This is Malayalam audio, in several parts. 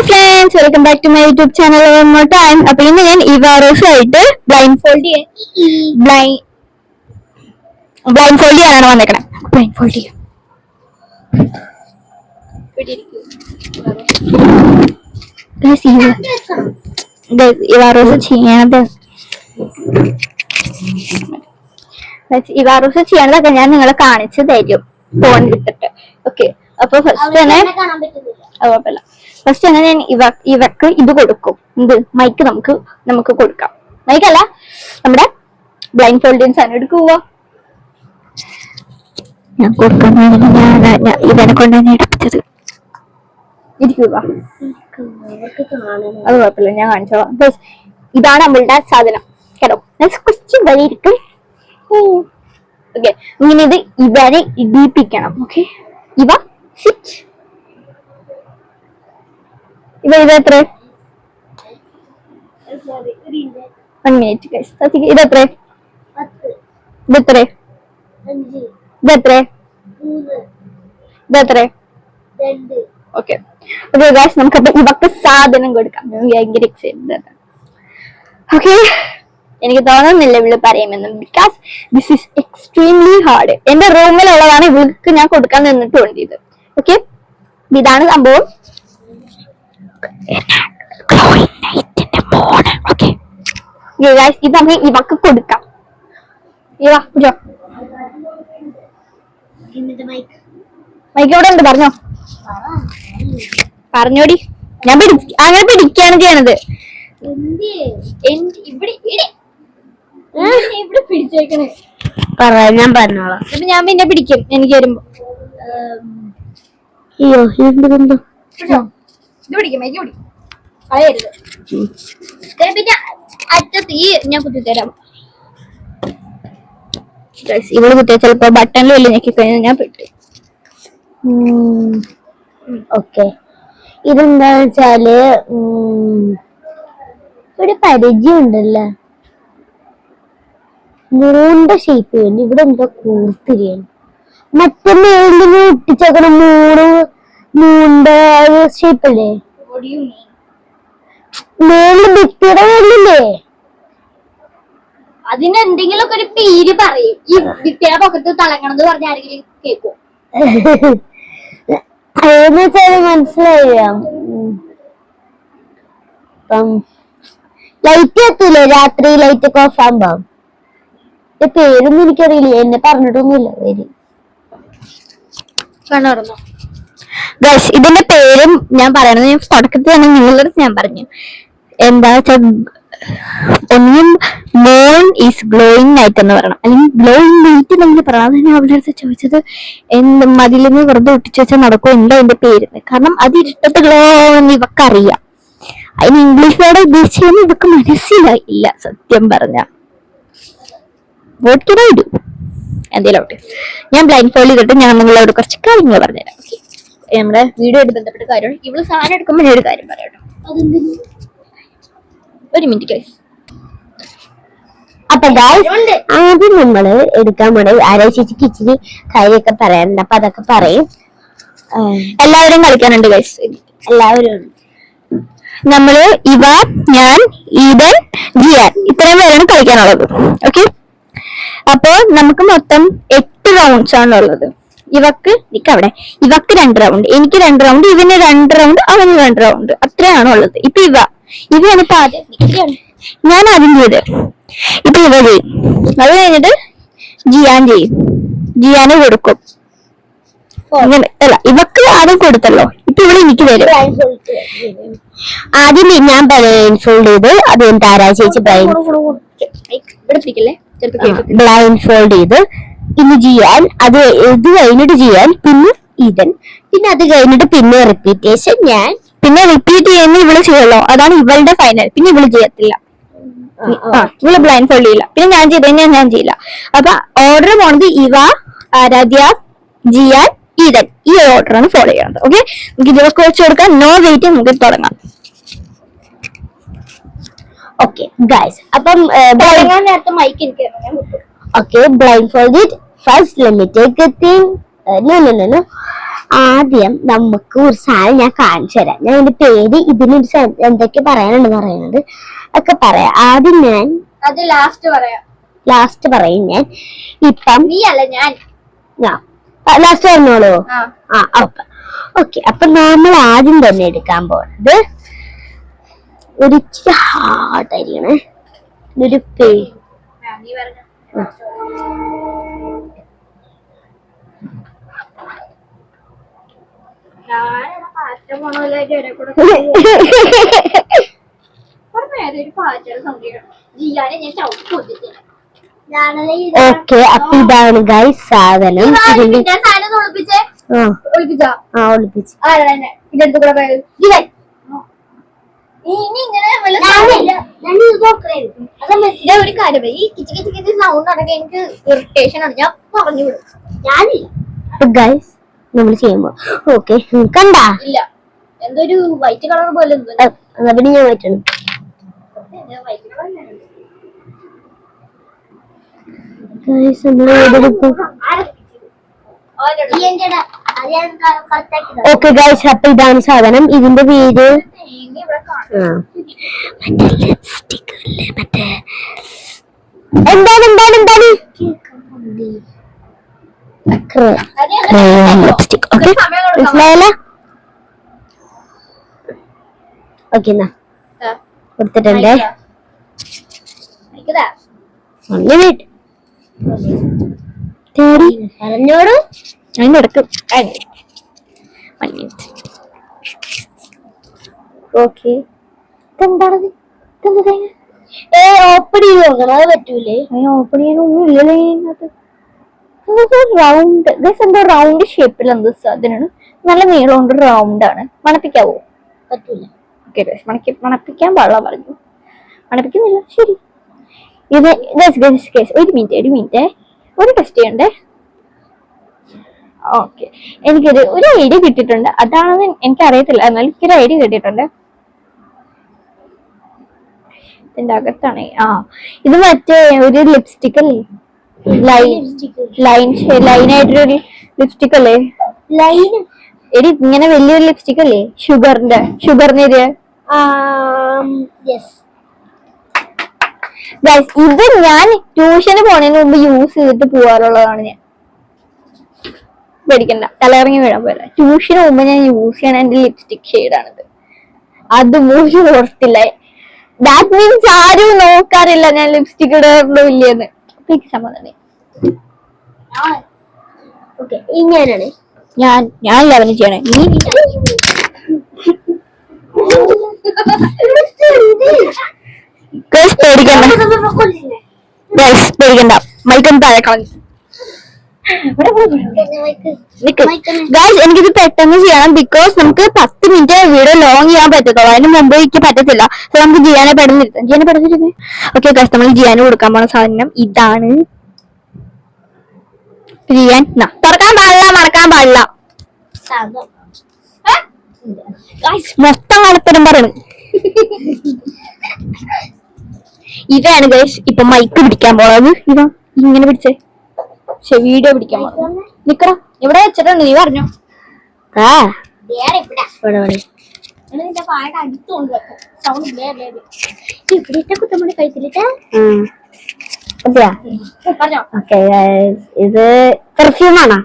Friends, welcome back to my YouTube channel one more time. അപ്പൊ ഇന്ന് ഞാൻ ഇവാറോസ് ആയിട്ട് ബ്ലൈൻഡ് ഫോൾഡ് ചെയ്യാനാണ് വന്നേക്കണേ. ബ്ലൈൻഡ് ഫോൾഡ് ചെയ്യാം. ഇവാറോസ് ചെയ്യണത് ചെയ്യണതൊക്കെ ഞാൻ നിങ്ങളെ കാണിച്ചു തരും ഫോൺ എടുത്തിട്ട്. ഓക്കെ, അപ്പൊ ഫസ്റ്റ് തന്നെ കുഴപ്പമില്ല. ഫസ്റ്റ് തന്നെ ഞാൻ ഇവക്ക് ഇത് കൊടുക്കും. ഇത് മൈക്ക് നമുക്ക് കൊടുക്കാം. മൈക്കല്ല, നമ്മുടെ ബ്ലൈൻഡ് ഫോൾഡിങ് സാധനം എടുക്കുക. ഞാൻ കൊടുക്കാൻ ഇവനെ കൊണ്ട് തന്നെ എടുപ്പിച്ചത്. ഇരിക്കുക, അത് കുഴപ്പമില്ല, ഞാൻ കാണിച്ചോളാം. ഇതാണ് നമ്മളുടെ സാധനം കേട്ടോ. ക്വസ്റ്റ്യൻ വരെ ഇരിക്കും. ഓക്കെ, ഇങ്ങനെ ഇത് ഇവരെ ഇടിപ്പിക്കണം. ഓക്കെ, ഇവ സിറ്റ്. ഇത് എത്ര? 1 മിനിറ്റ്. ഇതെത്ര? ഇതെത്ര? ഇതെത്ര? ഇതെത്ര? ഓക്കെ ഓക്കെ ഗായ്സ്, നമുക്കപ്പോ ഇവക്ക് സാധനം കൊടുക്കാം. ഭയങ്കര എക്സൈറ്റഡ്. ഓക്കെ, എനിക്ക് തോന്നുന്നില്ല ഇവള് പറയുമെന്ന്. Because this is extremely hard. എന്റെ റൂമിലുള്ളതാണ് ഇവൾക്ക് ഞാൻ കൊടുക്കാൻ നിന്നിട്ടുണ്ട് ഇത്. ഓക്കെ, ഇതാണ് സംഭവം. ഇത് നമുക്ക് ഇവക്ക് കൊടുക്കാം. മൈക്ക് എവിടെ ഉണ്ട്? പറഞ്ഞോടി. ഞാൻ അങ്ങനെ പിടിക്കാണ് ചെയ്യണത്. ഞാൻ പറഞ്ഞോളാം. അപ്പൊ ഞാൻ പിന്നെ പിടിക്കും എനിക്ക് വരുമ്പോ. അയ്യോ, ഇത് പിടിക്കും. മൈക്ക് പിടിക്കും. കളയരുത്. പിന്നെ അറ്റത്ത് ഞാൻ കുത്തിത്തരാം. ഇവിടെ കുത്തിയ ചിലപ്പോ ബട്ടണിൽ വല്ല ഞെക്കി കഴിഞ്ഞാൽ ഞാൻ പെട്ടു. ഓക്കെ, ഇതെന്താ വെച്ചാല് ഒരു പരിചയം ഉണ്ടല്ലോ, മൂണ്ട ഷേപ്പ് വേണ്ടി. ഇവിടെ എന്താ കൂർത്തിരിയാണ്. മറ്റേ മേളിന് ഒട്ടിച്ചേക്കണ മൂണ്ട ഷേപ്പ് അല്ലേ? മേളില് ഭിത്തിയുടെ മേളില്ലേ? അതിനെന്തെങ്കിലുമൊക്കെ ഒരു പേര് പറയും. ഈ ഭിത്തിയുടെ പൊക്കത്ത് തിളങ്ങണമെന്ന് പറഞ്ഞ ആരെങ്കിലും കേൾക്കും. അതെന്ന് വെച്ചാല് മനസ്സിലായില്ല. ലൈറ്റ് എത്തൂലേ രാത്രി? ലൈറ്റ് ഒക്കെ ഓഫ് ആകുമ്പോ. പേരൊന്നും എനിക്കറിയില്ല, എന്നെ പറഞ്ഞിട്ടൊന്നുമില്ല പേര്. ഇതിന്റെ പേരും ഞാൻ പറയണത് ഞാൻ തുടക്കത്തിൽ തന്നെ നിങ്ങളുടെ അടുത്ത് ഞാൻ പറഞ്ഞു. എന്താ വെച്ചാൽ ഒന്നും മോൺ ഈസ് ഗ്ലോയിങ് നൈറ്റ് എന്ന് പറയണം, അല്ലെങ്കിൽ ഗ്ലോയിങ് നൈറ്റ് എന്നെങ്കിലും പറയണം. അത് ഞാൻ അവരുടെ അടുത്ത് ചോദിച്ചത് എന്ത് മതിലിന്ന് വെറുതെ ഒട്ടിച്ചു വെച്ചാൽ നടക്കും, എന്താ എന്റെ പേര്? കാരണം അത് ഇരുട്ടത്ത് ഗ്ലോ എന്ന് ഇവക്കറിയാം. അതിന് ഇംഗ്ലീഷ് വേർഡ് ഉദ്ദേശിച്ചെന്ന് ഇവക്ക് മനസ്സിലായില്ല സത്യം പറഞ്ഞ. Vote can I do? എന്തേലും ഞാൻ ബ്ലൈൻഡ് ഫോൾഡ് ചെയ്തിട്ട് ഞാൻ നിങ്ങളോട് കുറച്ച് കാര്യങ്ങൾ പറഞ്ഞുതരാം. നമ്മുടെ വീഡിയോ ആയിട്ട് ബന്ധപ്പെട്ട കാര്യമാണ്. ഇവള് സാധനം എടുക്കുമ്പോൾ ഞാൻ ഒരു കാര്യം പറയാം. ഒരു മിനിറ്റ് ഗൈസ്. അപ്പൊ ആദ്യം നമ്മള് എടുക്കാൻ പോണ ആരാഴ്ചക്ക് ഇച്ചിരി കാര്യമൊക്കെ പറയാനുണ്ട്. അപ്പൊ അതൊക്കെ പറയും. എല്ലാവരും കളിക്കാനുണ്ട് ഗൈസ്, എല്ലാവരും. നമ്മള് ഇവ, ഞാൻ, ഈദൻ, ജിയാൻ, ഇത്രയും പേരാണ് കളിക്കാനുള്ളത്. ഓക്കെ, അപ്പൊ നമുക്ക് മൊത്തം 8 റൗണ്ട്സ് ആണ് ഉള്ളത്. ഇവക്ക് അവിടെ ഇവക്ക് 2 റൗണ്ട്, എനിക്ക് 2 റൗണ്ട്, ഇവന് 2 റൗണ്ട്, അവന് 2 റൗണ്ട്, അത്രയാണ് ഉള്ളത്. ഇപ്പൊ ഇവയാണ് ഇപ്പൊ ആദ്യം ഞാൻ ആദ്യം ചെയ്ത്. ഇപ്പൊ ഇവ ചെയ്യും. അത് കഴിഞ്ഞിട്ട് ജിയാൻ ചെയ്യും. ജിയാന് കൊടുക്കും. അല്ല, ഇവക്ക് ആദ്യം കൊടുത്തല്ലോ. ഇപ്പൊ ഇവിടെ എനിക്ക് തരും. ആദ്യം ഞാൻ ബ്ലൈൻഡ് ഫോൾഡ് ചെയ്ത്, അത് കഴിഞ്ഞിട്ട് ആരാഴ്ച ബ്ലൈൻഡ് ഫോൾഡ് ചെയ്ത് ഇന്ന് ചെയ്യാൻ, അത് ഇത് കഴിഞ്ഞിട്ട് ചെയ്യാൻ, പിന്നെ ഇതൻ, പിന്നെ അത് കഴിഞ്ഞിട്ട് പിന്നെ റിപ്പീറ്റേഷൻ. ഞാൻ പിന്നെ റിപ്പീറ്റ് ചെയ്യുന്ന ഇവള് ചെയ്യുള്ളൂ. അതാണ് ഇവളുടെ ഫൈനൽ. പിന്നെ ഇവള് ചെയ്യത്തില്ല. ഇവള് ബ്ലൈൻഡ് ഫോൾഡ് ചെയ്യില്ല. പിന്നെ ഞാൻ ചെയ്ത് കഴിഞ്ഞാൽ ഞാൻ ചെയ്യില്ല. അപ്പൊ ഓർഡർ പോണത് ഇവ, ആരാധ്യ, ജിയാൻ, ഈദൻ, ഈ ഓർഡറാണ് ഫോളോ ചെയ്യുന്നത്. ഓക്കെ, നമുക്ക് ദിവസം വെച്ച് കൊടുക്കാം. നോ വെയിറ്റ്, നമുക്ക് തുടങ്ങാം. ഓക്കെ ഗൈസ്, അപ്പം നേരത്തെ മൈക്ക് എനിക്ക്. Okay, blindfolded. First, let me take a thing. No. ആദ്യം നമുക്ക് ഒരു സാധനം ഞാൻ കാണിച്ചു തരാം. ഞാൻ ഇതിന്റെ പേര് ഇതിനൊരു എന്തൊക്കെ പറയാനുണ്ടെന്ന് പറയുന്നത് ഒക്കെ പറയാം. ആദ്യം ഞാൻ അത് ലാസ്റ്റ് പറയും ഞാൻ. ഇപ്പം നീ അല്ല ഞാൻ ലാസ്റ്റ് പറഞ്ഞോളൂ. ഓക്കെ. അപ്പൊ നമ്മൾ ആദ്യം തന്നെ എടുക്കാൻ പോകുന്നത് ഒരു ഹാർഡായിരിക്കണേ ഒരു ഓക്കെ. അപ്പൊ ഇതാണ് ഗൈസ് സാധനം. ഒളിപ്പിച്ച് ഒരു കാര്യം ഈ കിച്ച് കിച്ച് കിച്ച് സൗണ്ട് അടക്കം എനിക്ക് ഇറിറ്റേഷൻ ആണ്. ഞാൻ പറഞ്ഞു വിടും. ഞാനില്ല ഗൈസ് നമ്മൾ ചെയ്യുമ്പോ ഓക്കെ കണ്ടാ ഇല്ല എന്തോ ഒരു വൈറ്റ് കളർ പോലെ പിന്നെ ഞാൻ വായിക്കണം. ഓക്കെ ഗൈസ് അപ്പൊ ഇതാണ് സാധനം. ഇതിന്റെ പേര് ലിപ്സ്റ്റിക് അല്ലേ മറ്റേ എന്താണ് ലിപ്സ്റ്റിക്. ഓക്കെ മനസ്സിലായല്ല? ഓക്കെ എന്നാ കൊടുത്തിട്ടുണ്ട്. പറഞ്ഞോളൂ. അതിന്റെ ഇടക്ക് ഓക്കെ. ഇതെന്താണത്? ഓപ്പൺ ചെയ്ത് നോക്കണം. അത് പറ്റൂലേ? അതിന് ഓപ്പൺ ചെയ്യാനൊന്നും ഇല്ലല്ലേ അതിനകത്ത്. റൗണ്ട് എന്തോ റൗണ്ട് ഷേപ്പിൽ എന്തോ സാധനമാണ്. നല്ല നീളമുണ്ട്, റൗണ്ട് ആണ്. മണപ്പിക്കാവോ? പറ്റൂല. ഓക്കെ മണപ്പിക്കാൻ പാടില്ല പറഞ്ഞു. മണപ്പിക്കുന്നില്ല. ശരി. ഇത് ഒരു മിനിറ്റ് ഒരു ടെസ്റ്റ് ചെയ്യണ്ടേ. ഓക്കെ എനിക്കൊരു ഐഡിയ കിട്ടിയിട്ടുണ്ട്. അതാണെന്ന് എനിക്കറിയത്തില്ല, എന്നാലും എനിക്കൊരു ഐഡിയ കിട്ടിയിട്ടുണ്ട്. ഇതിന്റെ അകത്താണ്. ഇത് മറ്റേ ഒരു ലിപ്സ്റ്റിക് അല്ലേ? ലൈനായിട്ടൊരു ലിപ്സ്റ്റിക് അല്ലേ? എടി ഇങ്ങനെ വലിയൊരു ലിപ്സ്റ്റിക് അല്ലേ? ഷുഗറിന്റെ ഇത് ഞാൻ ട്യൂഷന് പോണതിന് മുമ്പ് യൂസ് ചെയ്തിട്ട് പോവാറുള്ളതാണ്. ഞാൻ പേടിക്കണ്ട, തലയിറങ്ങി വീഴാൻ പോലെ. ട്യൂഷന് മുമ്പ് ഞാൻ യൂസ് ചെയ്യണ എന്റെ ലിപ്സ്റ്റിക് ഷെയ്ഡാണിത്. അത് മൂന്ന് ഓർത്തില്ല. ദാറ്റ് മീൻസ് ആരും നോക്കാറില്ല ഞാൻ ലിപ്സ്റ്റിക് ഇടാറുണ്ടോ ഇല്ലെന്ന്. അപ്പൊ എനിക്ക് സമ്മതം. ഇങ്ങനെയാണ് ഞാൻ ലെവന് ചെയ്യണേ. പേടിക്കണ്ട മൈക്കൊന്ന് താഴെ കളഞ്ഞു. എനിക്കിത് പെട്ടെന്ന് ചെയ്യണം. ബിക്കോസ് നമുക്ക് 10 മിനിറ്റ് വീഡിയോ ലോങ് ചെയ്യാൻ പറ്റത്തുള്ളൂ. അതിന് മുമ്പ് എനിക്ക് പറ്റത്തില്ല. സോ നമുക്ക് ജിയാനെ പെടുന്നിരുത്താം. ഓക്കെ ഗൈസ് നമ്മൾ ജിയാന് കൊടുക്കാൻ പോണ സാധനം ഇതാണ്. ജിയാൻ തുറക്കാൻ പാടില്ല, മറക്കാൻ പാടില്ല. മൊത്തം കളത്തരം പറയണ്. ഇതാണ് ഗൈസ് ഇപ്പൊ മൈക്ക് പിടിക്കാൻ പോണത്. ഇതാ ഇങ്ങനെ പിടിച്ചേ. വീഡിയോ പിടിക്കാൻ പോണത്. നിക്കടാ ഇവിടെ വെച്ചിട്ടുണ്ട്. നീ പറഞ്ഞോ. ഇത് പെർഫ്യൂമാണോ?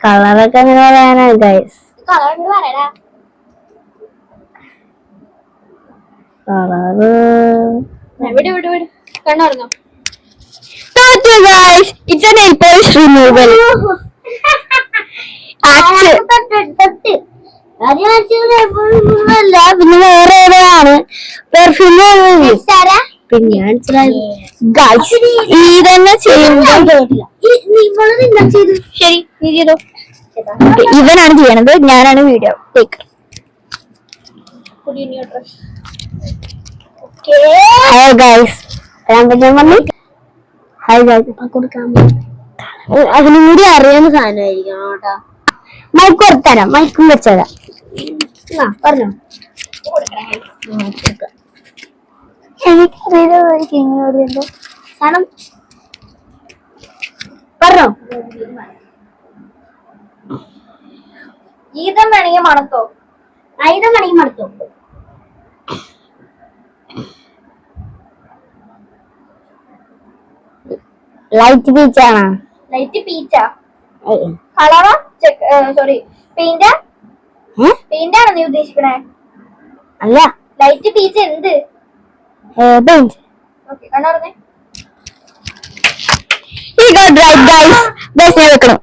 കളറൊക്കെ അങ്ങനെ പറയാനാ ഗൈസ്. കളറ് കണ്ണായിരുന്നോ? It's a nail polish removal. പിന്നെ വേറെ ഏതാണ് പെർഫ്യൂം? പിന്നെ ഈ തന്നെ ചെയ്യുമ്പോ ശരി നീ ചെയ്തോ. ഇവനാണ് ചെയ്യണത്, ഞാനാണ് video taker. Hello guys, hi guys. അതിനും കൂടി അറിയാവുന്ന സാധനമായിരിക്കണം കേട്ടോ. മൈക്ക് കൊടുത്തരാം, മൈക്കും വെച്ചതരാം. പറഞ്ഞോ. എനിക്കറിയില്ല കാരണം പറഞ്ഞോ. ഈതം വേണമെങ്കിൽ മണത്തോ. ആയുധം വേണമെങ്കിൽ മണത്തോ. ലൈറ്റ് പീച്ചാണോ? ലൈറ്റ് പീച്ചാ? കളറാ? സോറി, പെയിന്റാ? പെയിന്റാണോ നീ ഉദ്ദേശിക്കണേ? അല്ല, ലൈറ്റ് പീച്ച് എന്ത്? പെയിന്റ്. ഓക്കെ, കണ്ണു പറഞ്ഞേ. He got right, guys. Best വെക്കണം.